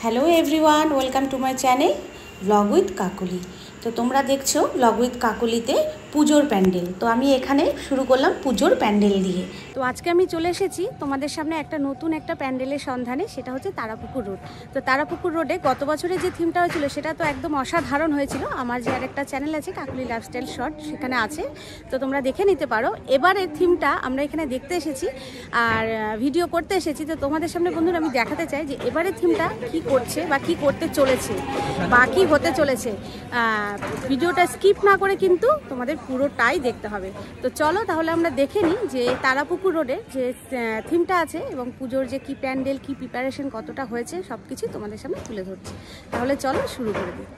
Hello everyone, welcome to my channel blog with Kakuli. তো তোমরা দেখছো ব্লগ উইথ কাকুলিতে পুজোর প্যান্ডেল। তো আমি এখানে শুরু করলাম পুজোর প্যান্ডেল দিয়ে। তো আজকে আমি চলে এসেছি তোমাদের সামনে একটা নতুন একটা প্যান্ডেলের সন্ধানে, সেটা হচ্ছে তারাপুকুর রোড। তো তারাপুকুর রোডে গত বছরে যে থিমটা হয়েছিল সেটা তো একদম অসাধারণ হয়েছিল। আমার যে আরেকটা চ্যানেল আছে কাকুলি লাইফস্টাইল শর্ট, সেখানে আছে, তো তোমরা দেখে নিতে পারো। এবারের থিমটা আমরা এখানে দেখতে এসেছি আর ভিডিও করতে এসেছি। তো তোমাদের সামনে বন্ধুরা আমি দেখাতে চাই যে এবারের থিমটা কি করছে বা কি করতে চলেছে বা কি হতে চলেছে। ভিডিওটা স্কিপ না করে কিন্তু তোমাদের পুরোটাই দেখতে হবে। তো চলো তাহলে আমরা দেখে নিই যে তারাপুকুর রোডে যে থিমটা আছে এবং পুজোর যে কি প্যান্ডেল, কি প্রিপারেশন, কতটা হয়েছে, সব কিছুই তোমাদের সামনে তুলে ধরছি। তাহলে চলো শুরু করে দিই।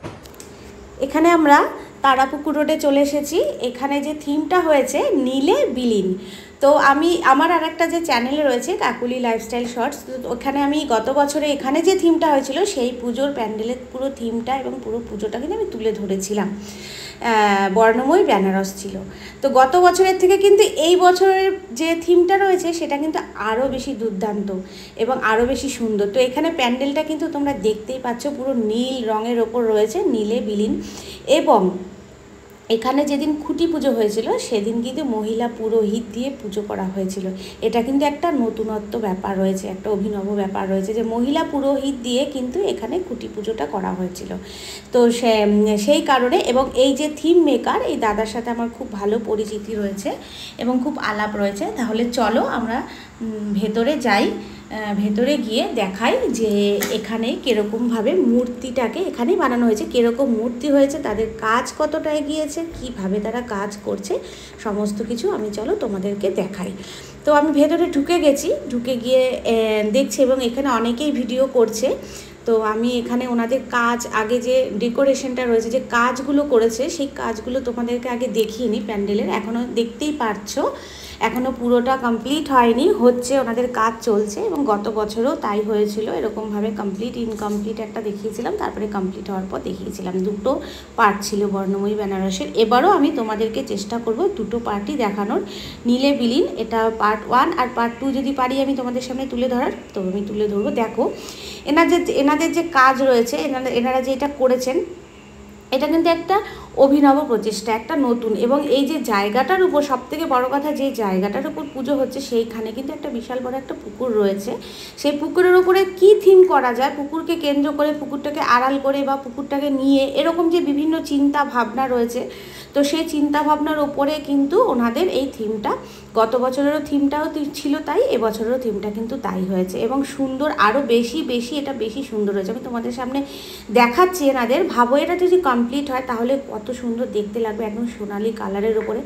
এখানে আমরা তারাপুকুর রোডে চলে এসেছি। এখানে যে থিমটা হয়েছে নীলে বিলীন। তো আমার আর একটা যে চ্যানেলে রয়েছে কাকুলি লাইফস্টাইল শর্টস, ওখানে আমি গত বছরে এখানে যে থিমটা হয়েছিল সেই পুজোর প্যান্ডেলের পুরো থিমটা এবং পুরো পুজোটা কিন্তু আমি তুলে ধরেছিলাম। বর্ণময় বেনারস ছিল। তো গত বছরের থেকে কিন্তু এই বছরের যে থিমটা রয়েছে সেটা কিন্তু আরও বেশি দুর্দান্ত এবং আরও বেশি সুন্দর। তো এখানে প্যান্ডেলটা কিন্তু তোমরা দেখতেই পাচ্ছ, পুরো নীল রঙের ওপর রয়েছে, নীলে বিলীন। এবং এখানে যেদিন খুঁটি পুজো হয়েছিল সেদিন কিন্তু মহিলা পুরোহিত দিয়ে পুজো করা হয়েছিল। এটা কিন্তু একটা নতুনত্ব ব্যাপার রয়েছে, একটা অভিনব ব্যাপার রয়েছে যে মহিলা পুরোহিত দিয়ে কিন্তু এখানে খুঁটি পুজোটা করা হয়েছিল। তো সেই কারণে, এবং এই যে থিম মেকার, এই দাদার সাথে আমার খুব ভালো পরিচিতি রয়েছে এবং খুব আলাপ রয়েছে। তাহলে চলো আমরা ভেতরে যাই, ভেতরে গিয়ে দেখাই যে এখানে কীরকমভাবে মূর্তিটাকে এখানেই বানানো হয়েছে, কীরকম মূর্তি হয়েছে, তাদের কাজ কতটা এগিয়েছে, কীভাবে তারা কাজ করছে, সমস্ত কিছু আমি চলো তোমাদেরকে দেখাই। তো আমি ভেতরে ঢুকে গেছি, ঢুকে গিয়ে দেখছি এবং এখানে অনেকেই ভিডিও করছে। তো আমি এখানে ওনাদের কাজ, আগে যে ডেকোরেশনটা রয়েছে, যে কাজগুলো করেছে সেই কাজগুলো তোমাদেরকে আগে দেখিয়ে নিই। প্যান্ডেলের এখনও দেখতেই পারছো, এখনও পুরোটা কমপ্লিট হয়নি, হচ্ছে, ওনাদের কাজ চলছে। এবং গত বছরও তাই হয়েছিল, এরকমভাবে কমপ্লিট ইনকমপ্লিট একটা দেখিয়েছিলাম, তারপরে কমপ্লিট হওয়ার পর দেখিয়েছিলাম। দুটো পার্ট ছিল বর্ণময়ী বেনারসের। এবারও আমি তোমাদেরকে চেষ্টা করব দুটো পার্টই দেখানোর। নীলে বিলীন এটা পার্ট 1, আর পার্ট 2 যদি পারি আমি তোমাদের সামনে তুলে ধরার, তো আমি তুলে ধরবো। দেখো এনাদের যে কাজ রয়েছে, এনারা যে এটা করেছেন, এটা কিন্তু একটা অভিনব প্রচেষ্টা, একটা নতুন। এবং এই যে জায়গাটার উপর, সবথেকে বড় কথা, যে জায়গাটার উপর পুজো হচ্ছে সেইখানে কিন্তু একটা বিশাল বড় একটা পুকুর রয়েছে। সেই পুকুরের উপরে কি থিম করা যায়, পুকুরকে কেন্দ্র করে, পুকুরটাকে আড়াল করে বা পুকুরটাকে নিয়ে, এরকম যে বিভিন্ন চিন্তা ভাবনা রয়েছে, তো সেই চিন্তা ভাবনার ওপরে কিন্তু ওনাদের এই থিমটা, গত বছরেরও থিমটাও ছিল তাই, এবছরেরও থিমটা কিন্তু তাই হয়েছে। এবং সুন্দর, আরও বেশি এটা বেশি সুন্দর হয়েছে। আমি তোমাদের সামনে দেখাচ্ছি এনাদের। ভাবো এটা যদি কমপ্লিট হয় তাহলে কত সুন্দর দেখতে লাগবে, একদম সোনালি কালারের ওপরে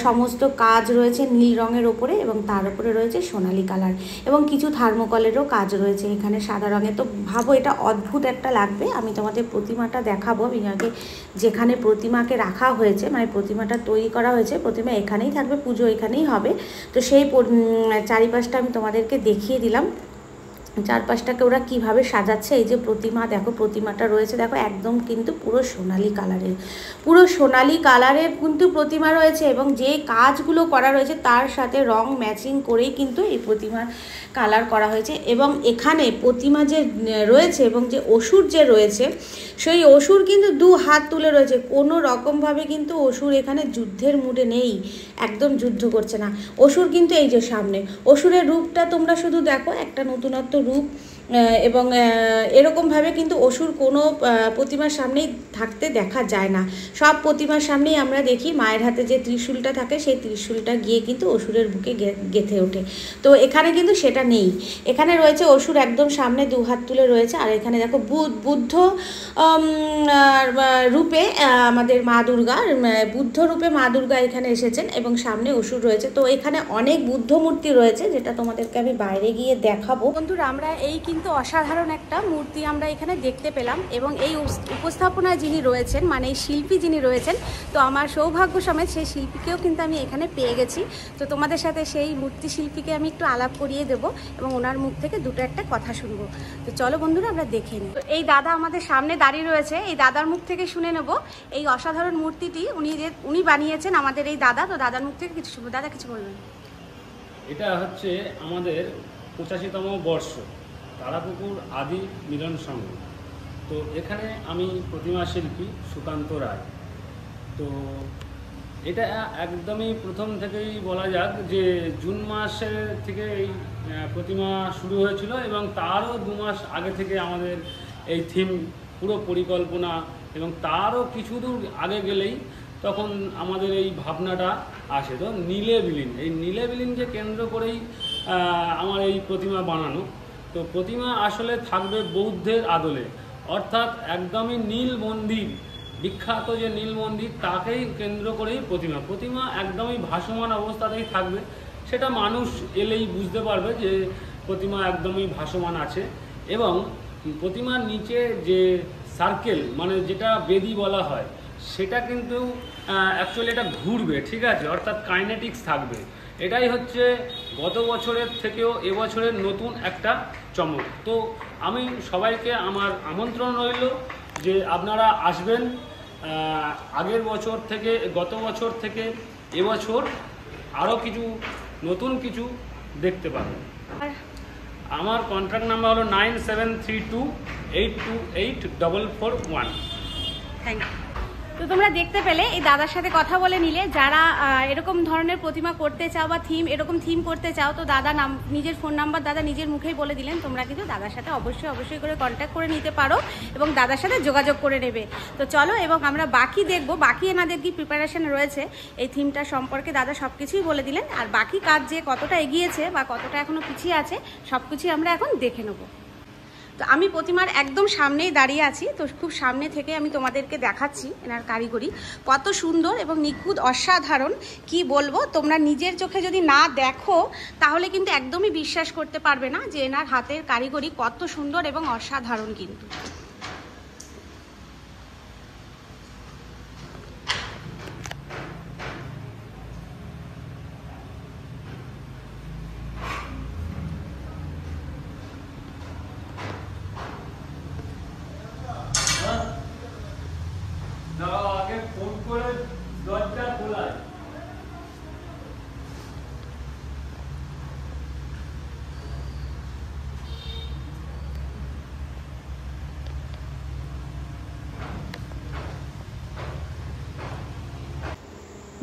সমস্ত কাজ রয়েছে, নীল রঙের ওপরে, এবং তার উপরে রয়েছে সোনালি কালার, এবং কিছু থার্মোকলেরও কাজ রয়েছে এখানে সাদা রঙে। তো ভাবো এটা অদ্ভুত একটা লাগবে। আমি তোমাদের প্রতিমাটা দেখাবো। আগে যেখানে প্রতিমাকে রাখা হয়েছে, মানে প্রতিমাটা তৈরি করা হয়েছে, প্রতিমা এখানেই থাকবে, পুজো এখানেই হবে। তো সেই চারিপাশটা আমি তোমাদেরকে দেখিয়ে দিলাম, চারপাশটাকে ওরা কিভাবে সাজাচ্ছে। এই যে প্রতিমা, দেখো প্রতিমাটা রয়েছে, দেখো একদম কিন্তু পুরো সোনালি কালারের, পুরো সোনালি কালারের কিন্তু প্রতিমা রয়েছে। এবং যে কাজগুলো করা রয়েছে তার সাথে রং ম্যাচিং করেই কিন্তু এই প্রতিমার কালার করা হয়েছে। এবং এখানে প্রতিমা যে রয়েছে এবং যে অসুর যে রয়েছে, সেই অসুর কিন্তু 2 হাত তুলে রয়েছে। কোনো রকমভাবে কিন্তু অসুর এখানে যুদ্ধের মুডে নেই, একদম যুদ্ধ করছে না অসুর। কিন্তু এই যে সামনে অসুরের রূপটা তোমরা শুধু দেখো, একটা নতুনত্ব রূপ। এবং এরকমভাবে কিন্তু অসুর কোনো প্রতিমার সামনেই থাকতে দেখা যায় না। সব প্রতিমার সামনেই আমরা দেখি মায়ের হাতে যে ত্রিশূলটা থাকে, সেই ত্রিশূলটা গিয়ে কিন্তু অসুরের বুকে গেঁথে ওঠে। তো এখানে কিন্তু সেটা নেই। এখানে রয়েছে অসুর একদম সামনে 2 হাত তুলে রয়েছে। আর এখানে দেখো বুদ্ধ রূপে আমাদের মা দুর্গা, বুদ্ধ রূপে মা দুর্গা এখানে এসেছেন, এবং সামনে অসুর রয়েছে। তো এখানে অনেক বুদ্ধ মূর্তি রয়েছে, যেটা তোমাদেরকে আমি বাইরে গিয়ে দেখাবো। বন্ধুরা আমরা এই কিন্তু অসাধারণ একটা মূর্তি আমরা এখানে দেখতে পেলাম। এবং এই উপস্থাপনায় যিনি রয়েছেন, মানে এই শিল্পী যিনি রয়েছেন, তো আমার সৌভাগ্য সমেত সেই শিল্পীকেও কিন্তু আমি এখানে পেয়ে গেছি। তো তোমাদের সাথে সেই মূর্তি শিল্পীকে আমি একটু আলাপ করিয়ে দেবো এবং ওনার মুখ থেকে দুটো একটা কথা শুনবো। তো চলো বন্ধুরা আমরা দেখে নিই। তো এই দাদা আমাদের সামনে দাঁড়িয়ে রয়েছে, এই দাদার মুখ থেকে শুনে নেব এই অসাধারণ মূর্তিটি উনি বানিয়েছেন, আমাদের এই দাদা। তো দাদার মুখ থেকে কিছু শুনবো। দাদা কিছু বলবেন? এটা হচ্ছে আমাদের 85তম বর্ষ। তারাপুকুর আদি মিলন সংঘ। তো এখানে আমি প্রতিমা শিল্পী সুকান্ত রায়। তো এটা একদমই প্রথম থেকেই বলা যাক যে জুন মাসের থেকে এই প্রতিমা শুরু হয়েছিল এবং তারও 2 মাস আগে থেকে আমাদের এই থিম পুরো পরিকল্পনা, এবং তারও কিছু দূর আগে গেলেই তখন আমাদের এই ভাবনাটা আসে। তো নীলে বিলীন, এই নীলে বিলীনকে কেন্দ্র করেই আমার এই প্রতিমা বানানো। তো প্রতিমা আসলে থাকবে বৌদ্ধের আদলে, অর্থাৎ একদমই নীল মন্দির, বিখ্যাত যে নীল মন্দির তাকেই কেন্দ্র করেই প্রতিমা একদমই ভাসমান অবস্থাতেই থাকবে। সেটা মানুষ এলেই বুঝতে পারবে যে প্রতিমা একদমই ভাসমান আছে। এবং প্রতিমার নিচে যে সার্কেল, মানে যেটা বেদি বলা হয়, সেটা কিন্তু অ্যাকচুয়ালি এটা ঘুরবে, ঠিক আছে, অর্থাৎ কাইনেটিক্স থাকবে। এটাই হচ্ছে গত বছরের থেকেও এবছরের নতুন একটা চমক। তো আমি সবাইকে আমার আমন্ত্রণ রইল যে আপনারা আসবেন। আগের বছর থেকে, গত বছর থেকে এবছর আরও কিছু নতুন কিছু দেখতে পাবেন। আমার কন্ট্যাক্ট নাম্বার হলো 9732828441। Thank you. তো তোমরা দেখতে পেলে এই দাদার সাথে কথা বলে নিলে, যারা এরকম ধরনের প্রতিমা করতে চাও বা এরকম থিম করতে চাও, তো দাদা নিজের ফোন নাম্বার দাদা নিজের মুখেই বলে দিলেন। তোমরা কিন্তু দাদার সাথে অবশ্যই করে কন্ট্যাক্ট করে নিতে পারো এবং দাদার সাথে যোগাযোগ করে নেবে। তো চলো, এবং আমরা বাকি দেখবো, বাকি এনাদের কি প্রিপারেশন রয়েছে এই থিমটা সম্পর্কে দাদা সব কিছুই বলে দিলেন। আর বাকি কাজ যে কতটা এগিয়েছে বা কতটা এখনো পিছিয়ে আছে সব কিছুই আমরা এখন দেখে নেবো। তো আমি প্রতিমার একদম সামনেই দাঁড়িয়ে আছি। তো খুব সামনে থেকে আমি তোমাদেরকে দেখাচ্ছি এনার কারিগরি কত সুন্দর এবং নিখুঁত, অসাধারণ। কি বলবো, তোমরা নিজের চোখে যদি না দেখো তাহলে কিন্তু একদমই বিশ্বাস করতে পারবে না যে এনার হাতের কারিগরি কত সুন্দর এবং অসাধারণ। কিন্তু আগে ফোন করে দরজা খোলায়।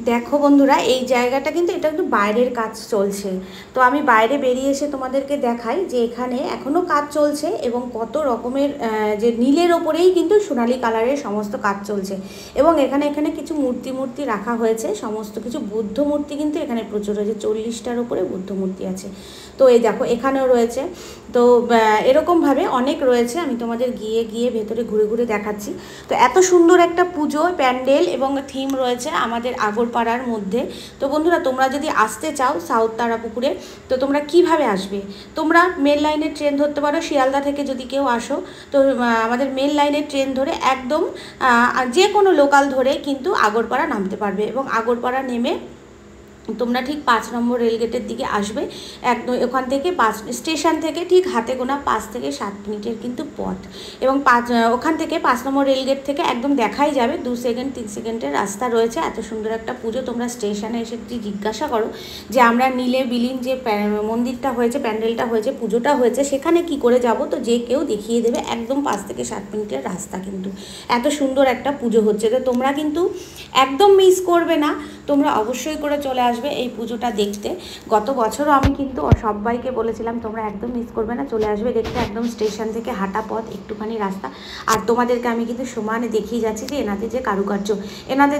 দেখো বন্ধুরা, এই জায়গাটা কিন্তু এটা একটু বাইরের কাজ চলছে। তো আমি বাইরে বেরিয়ে এসে তোমাদেরকে দেখাই যে এখানে এখনও কাজ চলছে এবং কত রকমের যে নীলের ওপরেই কিন্তু সোনালি কালারের সমস্ত কাজ চলছে। এবং এখানে কিছু মূর্তি রাখা হয়েছে, সমস্ত কিছু বুদ্ধ মূর্তি কিন্তু এখানে প্রচুর রয়েছে। 40টার ওপরে বুদ্ধ মূর্তি আছে। তো এই দেখো এখানেও রয়েছে। তো এরকমভাবে অনেক রয়েছে, আমি তোমাদের গিয়ে ভেতরে ঘুরে দেখাচ্ছি। তো এত সুন্দর একটা পুজো প্যান্ডেল এবং থিম রয়েছে আমাদের আগরপাড়ার মধ্যে। তো বন্ধুরা, তোমরা যদি আসতে চাও সাউথ তারাপুকুরে, তো তোমরা কিভাবে আসবে? তোমরা মেল লাইনের ট্রেন ধরতে পারো। শিয়ালদা থেকে যদি কেউ আসো, তো আমাদের মেল লাইনের ট্রেন ধরে একদম যে কোনো লোকাল ধরে কিন্তু আগরপাড়া নামতে পারবে এবং আগরপাড়া নেমে তোমরা ঠিক 5 নম্বর রেলগেটের দিকে আসবে। একদম ওখান থেকে স্টেশন থেকে ঠিক হাতে গোনা 5 থেকে 7 মিনিটের কিন্তু পথ। এবং ওখান থেকে 5 নম্বর রেলগেট থেকে একদম দেখাই যাবে 2 সেকেন্ড 3 সেকেন্ডের রাস্তা রয়েছে। এত সুন্দর একটা পুজো। তোমরা স্টেশনে এসে যদি জিজ্ঞাসা করো যে আমরা নীলে বিলীন যে মন্দিরটা হয়েছে, প্যান্ডেলটা হয়েছে, পুজোটা হয়েছে, সেখানে কি করে যাব, তো যে কেউ দেখিয়ে দেবে। একদম 5 থেকে 7 মিনিটের রাস্তা। কিন্তু এত সুন্দর একটা পুজো হচ্ছে। তো তোমরা কিন্তু একদম মিস করবে না, তোমরা অবশ্যই করে চলে আসবে এই পুজোটা দেখতে। গত বছরও আমি কিন্তু সবাইকে বলেছিলাম তোমরা একদম মিস করবে না, চলে আসবে দেখতে। একদম স্টেশন থেকে হাঁটা পথ, একটুখানি রাস্তা। আর তোমাদেরকে আমি কিন্তু সমানে দেখিয়ে যাচ্ছি যে এনাদের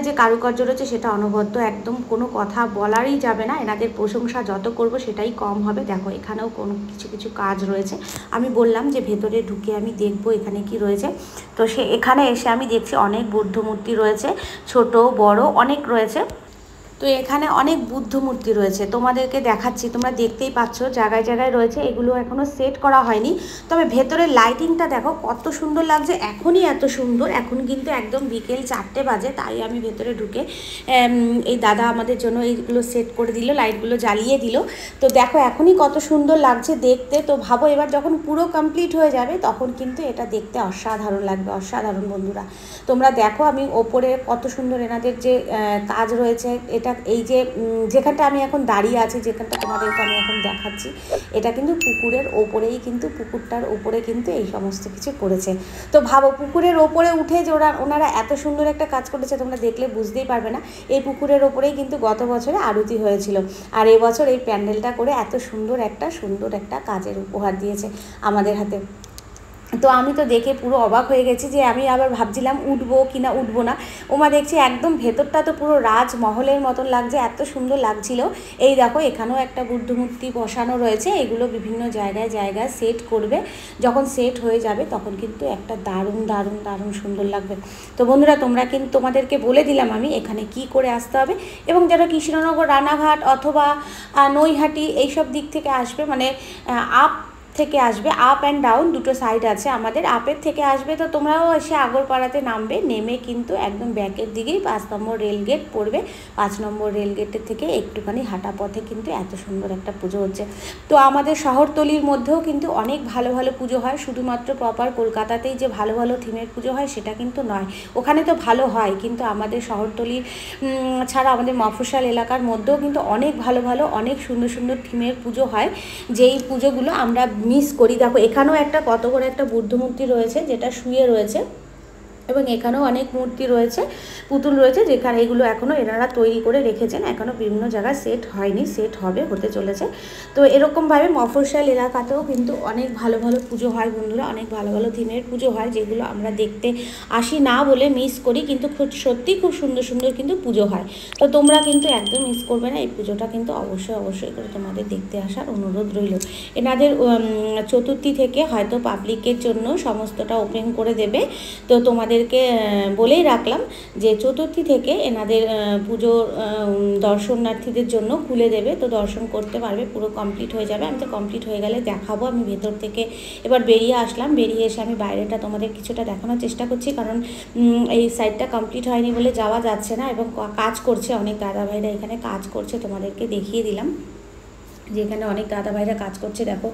যে কারুকার্য রয়েছে সেটা অনবদ্য, একদম কোনো কথা বলারই যাবে না। এনাদের প্রশংসা যত করব সেটাই কম হবে। দেখো এখানেও কিছু কাজ রয়েছে। আমি বললাম যে ভেতরে ঢুকে আমি দেখবো এখানে কি রয়েছে। তো এখানে এসে আমি দেখছি অনেক বুদ্ধ মূর্তি রয়েছে, ছোট বড় অনেক রয়েছে। তো এখানে অনেক বুদ্ধ মূর্তি রয়েছে, তোমাদেরকে দেখাচ্ছি। তোমরা দেখতেই পাচ্ছ জায়গায় রয়েছে। এগুলো এখনও সেট করা হয়নি, তবে ভেতরের লাইটিংটা দেখো কত সুন্দর লাগছে। এখনই এত সুন্দর, এখন কিন্তু একদম বিকেল 4টে বাজে। তাই আমি ভেতরে ঢুকে এই দাদা আমাদের জন্য এইগুলো সেট করে দিল, লাইটগুলো জ্বালিয়ে দিল। তো দেখো এখনই কত সুন্দর লাগছে দেখতে। তো ভাবো এবার যখন পুরো কমপ্লিট হয়ে যাবে তখন কিন্তু এটা দেখতে অসাধারণ লাগবে। অসাধারণ বন্ধুরা, তোমরা দেখো আমি ওপরে কত সুন্দর এনাদের যে কাজ রয়েছে। এটা এই যে যেখানটা আমি এখন দাঁড়িয়ে আছি, যেখানটা তোমাদেরকে আমি এখন দেখাচ্ছি, এটা কিন্তু পুকুরের ওপরেই, কিন্তু পুকুরটার ওপরে কিন্তু এই সমস্ত কিছু করেছে। তো ভাবো পুকুরের ওপরে উঠে যে ওনারা এত সুন্দর একটা কাজ করেছে, তোমরা দেখলে বুঝতেই পারবে না। এই পুকুরের ওপরেই কিন্তু গত বছরে আরতি হয়েছিল, আর এবছর এই প্যান্ডেলটা করে এত সুন্দর একটা কাজের উপহার দিয়েছে আমাদের হাতে। তো আমি তো দেখে পুরো অবাক হয়ে গেছি, যে আমি আবার ভাবছিলাম উঠবো কি না উঠবো না। ওমা দেখছি একদম ভেতরটা তো পুরো রাজমহলের মতন লাগছে, এত সুন্দর লাগছিল। এই দেখো এখানেও একটা বুদ্ধ মূর্তি বসানো রয়েছে, এগুলো বিভিন্ন জায়গায় সেট করবে। যখন সেট হয়ে যাবে তখন কিন্তু একটা দারুণ সুন্দর লাগবে। তো বন্ধুরা তোমরা কিন্তু, তোমাদেরকে বলে দিলাম আমি এখানে কি করে আসতে হবে, এবং যারা কৃষ্ণনগর, রানাঘাট অথবা নৈহাটি এইসব দিক থেকে আসবে, মানে আপ থেকে আসবে, আপ অ্যান্ড ডাউন দুটো সাইড আছে আমাদের। আপের থেকে আসবে তো তোমরাও এসে আগরপাড়াতে নামবে, নেমে কিন্তু একদম ব্যাকের দিকেই 5 নম্বর রেলগেট পড়বে। 5 নম্বর রেলগেটের থেকে একটুখানি হাঁটা পথে কিন্তু এত সুন্দর একটা পুজো হচ্ছে। তো আমাদের শহরতলির মধ্যেও কিন্তু অনেক ভালো পুজো হয়, শুধুমাত্র প্রপার কলকাতাতেই যে ভালো থিমের পুজো হয় সেটা কিন্তু নয়, ওখানে তো ভালো হয়, কিন্তু আমাদের শহরতলির ছাড়া আমাদের মফস্বল এলাকার মধ্যেও কিন্তু অনেক ভালো অনেক সুন্দর থিমের পুজো হয়, যেই পুজোগুলো আমরা মিস করি। দেখো এখানেও একটা কত করে একটা বুদ্ধ মূর্তি রয়েছে, যেটা শুয়ে রয়েছে, এবং এখানেও অনেক মূর্তি রয়েছে, পুতুল রয়েছে, যেখানে এগুলো এখনও এনারা তৈরি করে রেখেছেন, এখনও বিভিন্ন জায়গায় সেট হয়নি, সেট হতে চলেছে। তো এরকমভাবে মফস্বল এলাকাতেও কিন্তু অনেক ভালো পুজো হয় বন্ধুরা, অনেক ভালো থিমের পুজো হয়, যেগুলো আমরা দেখতে আসি না বলে মিস করি, কিন্তু সত্যি খুব সুন্দর কিন্তু পুজো হয়। তো তোমরা কিন্তু একদম মিস করবে না, এই পুজোটা কিন্তু অবশ্যই করে তোমাদের দেখতে আসার অনুরোধ রইল। এনাদের চতুর্থী থেকে হয়তো পাবলিকের জন্য সমস্তটা ওপেন করে দেবে। তো তোমাদেরকে বলেই রাখলাম যে চতুর্থী থেকে এনাদের পুজোর দর্শনার্থীদের জন্য খুলে দেবে, তো দর্শন করতে পারবে, পুরো কমপ্লিট হয়ে যাবে। আমি তো কমপ্লিট হয়ে গেলে দেখাবো। আমি ভেতর থেকে এবার বেরিয়ে আসলাম, বেরিয়ে এসে আমি বাইরেটা তোমাদের কিছুটা দেখানোর চেষ্টা করছি, কারণ এই সাইডটা কমপ্লিট হয়নি বলে যাওয়া যাচ্ছে না, এবং কাজ করছে অনেক দাদাভাইরা এখানে কাজ করছে, তোমাদেরকে দেখিয়ে দিলাম যেখানে অনেক দাদাভাইরা কাজ করছে। দেখো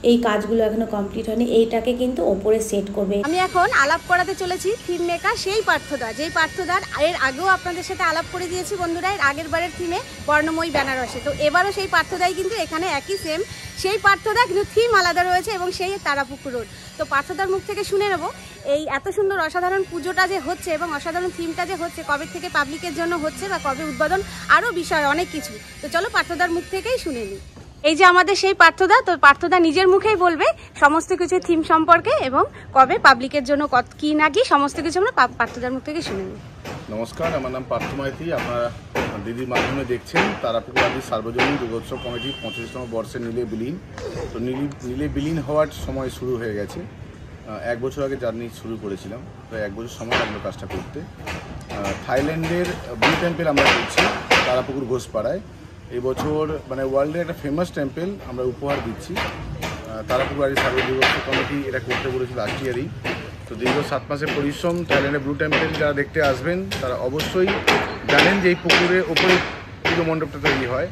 এই কাজগুলো এখনো কমপ্লিট হয়নি, এইটাকে কিন্তু ওপরে সেট করবে। আমি এখন আলাপ করাতে চলেছি থিম মেকার সেই পার্থদা, যেই পার্থদার এর আগেও আপনাদের সাথে আলাপ করে দিয়েছি বন্ধুরা, এর আগের বারের থিমে বর্ণময়ী বেনারসে। তো এবারও সেই পার্থদাই কিন্তু এখানে একই সেম সেই পার্থদা, কিন্তু থিম আলাদা রয়েছে, এবং সেই তারাপুকুর রোড। তো পার্থদার মুখ থেকে শুনে নেব এই এত সুন্দর অসাধারণ পুজোটা যে হচ্ছে এবং অসাধারণ থিমটা যে হচ্ছে, কবে থেকে পাবলিকের জন্য হচ্ছে বা কবে উদ্বোধন, আরও বিষয় অনেক কিছু। তো চলো পার্থদার মুখ থেকেই শুনে নিই। এই যে আমাদের সেই পার্থদা, তো পার্থদা নিজের মুখেই বলবে সমস্ত কিছু থিম সম্পর্কে, এবং কবে পাবলিকের জন্য কি না কি সমস্ত কিছু আমরা পার্থদার মুখ থেকে শুনে নিই। নমস্কার, আমার নাম পার্থ মাইতি। আপনারা দিদির মাধ্যমে দেখছেন তারাপুকুর আদি সার্বজনীন দুর্গোৎসব কমিটির 25তম বর্ষে নীলে বিলীন। তো নীলে বিলীন হওয়ার সময় শুরু হয়ে গেছে। 1 বছর আগে জার্নি শুরু করেছিলাম, প্রায় 1 বছর সময় লাগলো কাজটা করতে। থাইল্যান্ডের ব্লু টেম্পল আমরা করছি তারাপুকুর ঘোষপাড়ায়। এই বছর মানে ওয়ার্ল্ডের একটা ফেমাস টেম্পল আমরা উপহার দিচ্ছি। তারাপুকুর আদি সার্বজনীন দুর্গোৎসব কমিটি এটা করতে বলেছিল লাস্ট ইয়ারই। তো দীর্ঘ 7 মাসের পরিশ্রম। থাইল্যান্ডের ব্লু টেম্পল যারা দেখতে আসবেন তারা অবশ্যই জানেন যে এই পুকুরের ওপরে পুজো মণ্ডপটা তৈরি হয়।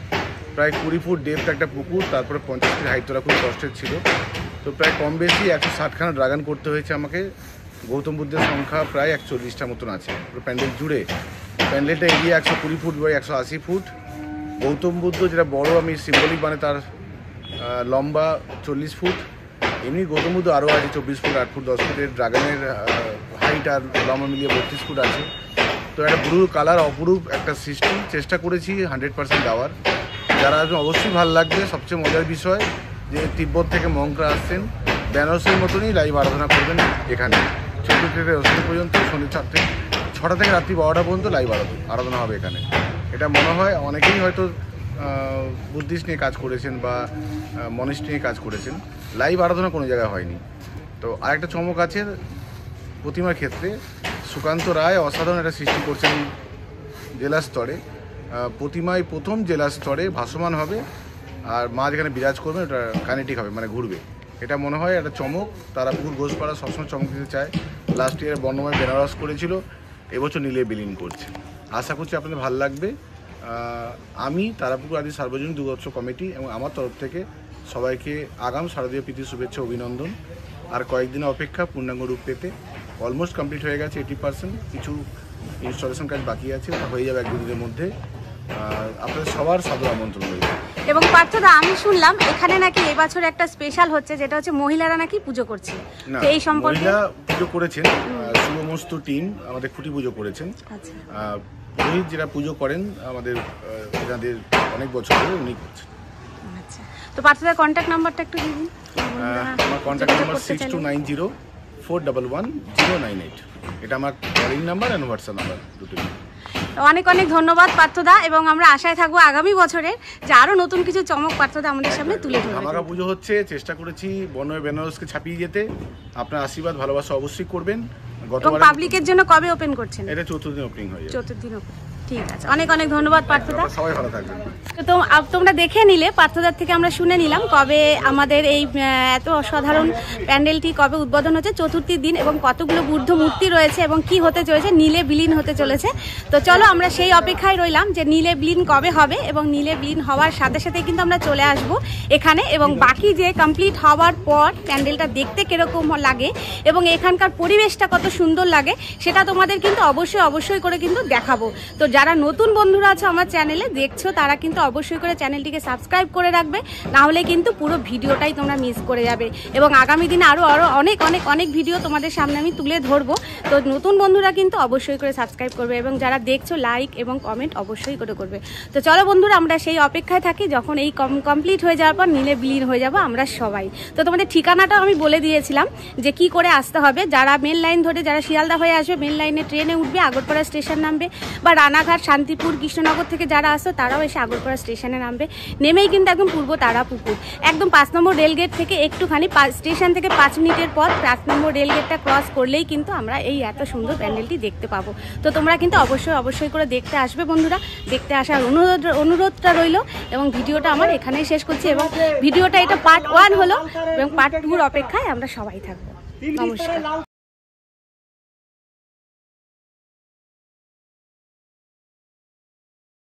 প্রায় 20 ফুট ডেপথ একটা পুকুর, তারপরে 50 ফিট হাইট তোলা খুব কষ্টের ছিল। তো প্রায় কম বেশি 160খানা ড্রাগন করতে হয়েছে আমাকে। গৌতম বুদ্ধের সংখ্যা প্রায় 140টা মতন আছে পুরো প্যান্ডেল জুড়ে। প্যান্ডেলটা area 120 foot by 180 foot. Gautam Buddha যেটা বড় আমি সিম্বলিক মানে তার লম্বা 40 ফুট। এমনি গৌতম বুদ্ধ আরও আছে 24 ফুট, 8 ফুট, 10 ফুটের। ড্রাগনের হাইট আর লম্বা মিলিয়ে 32 ফুট আছে। তো একটা ব্লু কালার অপরূপ একটা সৃষ্টি চেষ্টা করেছি 100% দেওয়ার। যারা আসবেন অবশ্যই ভালো লাগবে। সবচেয়ে মজার বিষয় যে তিব্বত থেকে মঙ্করা আসছেন, বেনারসের মতনই লাইভ আরাধনা করবেন এখানে। 14 থেকে 10 পর্যন্ত, সন্ধ্যে 6টা থেকে রাত্রি 12টা পর্যন্ত লাইভ আরাধনা হবে এখানে। এটা মনে হয় অনেকেই হয়তো বুদ্ধিস্ট নিয়ে কাজ করেছেন বা মনিস্ট নিয়ে কাজ করেছেন, লাইভ আরাধনা কোনো জায়গায় হয়নি। তো আরেকটা চমক আছে প্রতিমার ক্ষেত্রে, সুকান্ত রায় অসাধারণ একটা সৃষ্টি করছেন জেলা স্তরে। প্রতিমায় প্রথম জেলা স্তরে ভাসমান হবে, আর মা যেখানে বিরাজ করবেন ওটা কানেটিক হবে, মানে ঘুরবে। এটা মনে হয় একটা চমক। তারাপুকুর ঘোষপাড়া সবসময় চমক দিতে চায়। লাস্ট ইয়ারে বর্ণময় বেনারস করেছিল, এবছর নীলে বিলীন করছে। আশা করছি আপনাদের ভালো লাগবে। আমি তারাপুকুর আদি সার্বজনীন দুর্গোৎসব কমিটি এবং আমার তরফ থেকে সবাইকে আগাম শারদীয় প্রীতি শুভেচ্ছা অভিনন্দন। আর কয়েকদিনের অপেক্ষা পূর্ণাঙ্গ রূপ পেতে। অলমোস্ট কমপ্লিট হয়ে গেছে 80%, কিছু ইনস্টলেশন কাজ বাকি আছে, ওটা হয়ে যাবে 1-2 দিনের মধ্যে। আপনাদের সবার সাদর আমন্ত্রণ রইল। এবং পার্থদা আমি শুনলাম এখানে নাকি এবছর একটা স্পেশাল হচ্ছে, যেটা হচ্ছে মহিলারা নাকি পুজো করছে, না, তো এই সম্পর্কে মহিলা পুজো করেছেন, সমস্ত টিম আমাদের খুঁটি পুজো করেছেন। আচ্ছা, পুরোহিত যেটা পুজো করেন আমাদের এনাদের অনেক বছর ধরে উনি করছেন। আচ্ছা। তো পার্থদার কন্ট্যাক্ট নাম্বারটা একটু দিয়ে দিন। আমার কন্ট্যাক্ট নাম্বার 6290-411-098। এটা আমার কলিং নাম্বার আর হোয়াটসঅ্যাপ নাম্বার দুটোই। অনেক অনেক ধন্যবাদ পার্থদা, এবং আমরা আশায় থাকবো আগামী বছরে যে আরো নতুন কিছু চমক পার্থদা আমাদের সামনে তুলে ধরবে। ধামাকা পুজো হচ্ছে, চেষ্টা করেছি বর্ণময় বেনারসকে ছাপিয়ে যেতে। আপনার আশীর্বাদ ভালোবাসা অবশ্যই করবেন। এবং পাবলিকের জন্য কবে ওপেন করছেন? এটা 4th দিন ওপেনিং হয়ে যাবে। 4th দিন ওপেন, ঠিক আছে। অনেক অনেক ধন্যবাদ পার্থদা, সবাই ভালো থাকবেন। তো তোমরা দেখে নিলে, পার্থদার থেকে আমরা শুনে নিলাম কবে আমাদের এই এত অসাধারণ প্যান্ডেলটি কবে উদ্বোধন হচ্ছে, 4th দিন, এবং কতগুলো বুদ্ধ মূর্তি রয়েছে এবং কি হতে চলেছে, নীলে বিলীন হতে চলেছে। তো চলো আমরা সেই অপেক্ষায় রইলাম যে নীলে বিলীন কবে হবে, এবং নীলে বিলীন হওয়ার সাথে সাথে কিন্তু আমরা চলে আসব এখানে, এবং বাকি যে কমপ্লিট হওয়ার পর প্যান্ডেলটা দেখতে কিরকম লাগে এবং এখানকার পরিবেশটা কত সুন্দর লাগে সেটা তোমাদের কিন্তু অবশ্যই করে কিন্তু দেখাবো। তো যারা নতুন বন্ধুরা আছে আমার চ্যানেলে দেখছো তারা কিন্তু অবশ্যই করে চ্যানেলটিকে সাবস্ক্রাইব করে রাখবে, না হলে কিন্তু পুরো ভিডিওটাই তোমরা মিস করে যাবে। এবং আগামী দিনে আরও অনেক ভিডিও তোমাদের সামনে আমি তুলে ধরবো। তো নতুন বন্ধুরা কিন্তু অবশ্যই করে সাবস্ক্রাইব করবে, এবং যারা দেখছো লাইক এবং কমেন্ট অবশ্যই করে করবে। তো চলো বন্ধুরা, আমরা সেই অপেক্ষায় থাকি যখন এই কমপ্লিট হয়ে যাওয়ার পর নীলে বিলীন হয়ে যাবো আমরা সবাই। তো তোমাদের ঠিকানাটাও আমি বলে দিয়েছিলাম যে কি করে আসতে হবে। যারা মেন লাইন ধরে, যারা শিয়ালদা হয়ে আসবে, মেন লাইনে ট্রেনে উঠবে, আগরপাড়া স্টেশন নামবে, বা রানাঘাট, শান্তিপুর, কৃষ্ণনগর থেকে যারা আসো তারাও এসে আগরপাড়া স্টেশনে নামবে। নেমেই কিন্তু একদম পূর্ব তারাপুকুর, একদম 5 নম্বর রেলগেট থেকে একটুখানি স্টেশন থেকে 5 মিনিটের পর 5 নম্বর রেলগেটটা ক্রস করলেই কিন্তু আমরা এই এত সুন্দর প্যান্ডেলটি দেখতে পাবো। তো তোমরা কিন্তু অবশ্যই করে দেখতে আসবে বন্ধুরা। দেখতে আসার অনুরোধটা রইল, এবং ভিডিওটা আমার এখানেই শেষ করছি, এবং ভিডিওটা এটা পার্ট 1 হলো, এবং পার্ট 2 অপেক্ষায় আমরা সবাই থাকবো। নমস্কার।